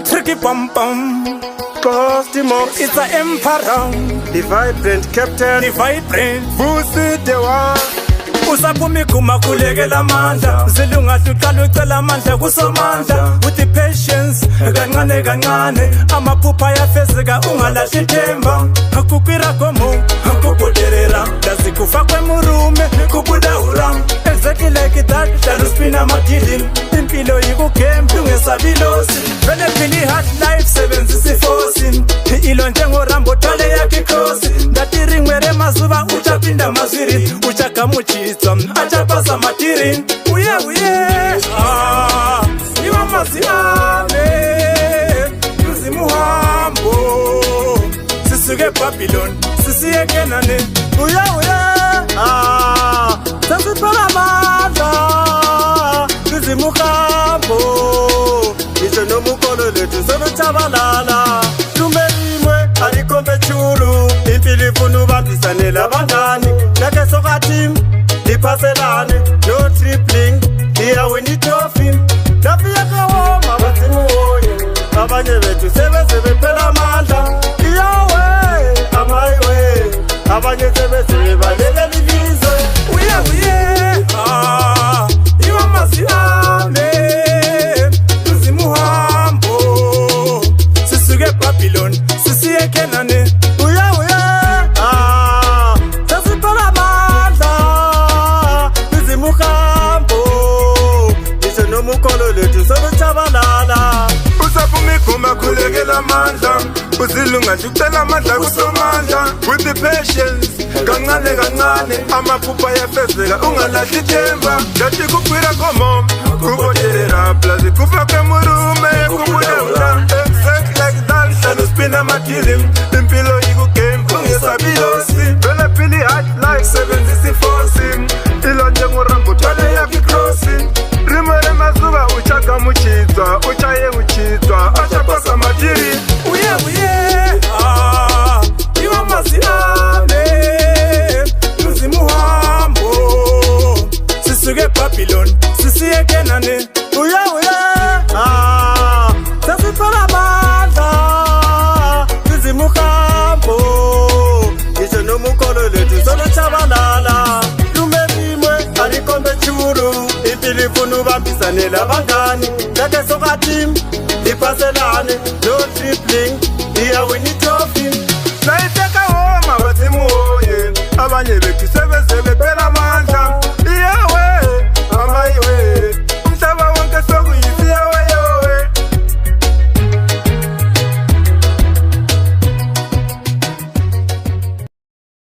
tricky pom pom. Costimos, It's a emperor, the vibrant captain, the vibrant. Busi Dewa. Usaphumi kuma kulekela amandla zilunga uqala ucela amandla kusomandla with the patience kancane kancane amaphupha ayafezeka ungalahli ithemba akukwira komo akuboderera lazikufa kwemurume kubudahura exactly like that dala spin amadili impilo yikugame ungesabilosi vele phili hard life sebenzisa iforce ilo njengorambo thale yakhe cross ndatiringwere mazuba uchapinda mazwiri uchagamuchi achapasa matiri uye iwa masiame tuzimuhambo sisuke Babylon sisiye Kenane uye sasiphala amandla tuzimuhambo isho nomukolo lethu soluchabalala lumelimwe alikombe chulu impilo ifuna ubambisane labangani nake sokathi Paselane, no tripling, here we need trophy. Tafia kawoma batimu oye, abanye betu sebe pela manda. Iyawe, amaiwe, abanye sebe balele livizo. Uye, iwa masiame, tuzimuhambo, sisuke Babylon, sisiye Kenane. Mukolo lethu soluchabalala usaphumi kuma kulekela amandla uzilunga ucela amandla kusomandla with the patience kancane kancane amaphupha ayafezeka ungalahli ithemba ngathi kukwira komo kuboderera plus kufa kwemurume kubudahula exact like that dala spin amadili impilo yikugame ungesabilosi vele phili hard life sebenzisa iforce ilo njengorambo thale yakhe crossing rimere mazuba uchagamuchizwa uchaye uchizwa achapasa matiri uye iwa masiame tuzimuhambo sisuke Babylon sisiye Kenane uye sasiphala amandla tuzimuhambo isho nomukolo lethu soluchabalala lumelimwe alikombe churu impilo ifuna ubambisane labangani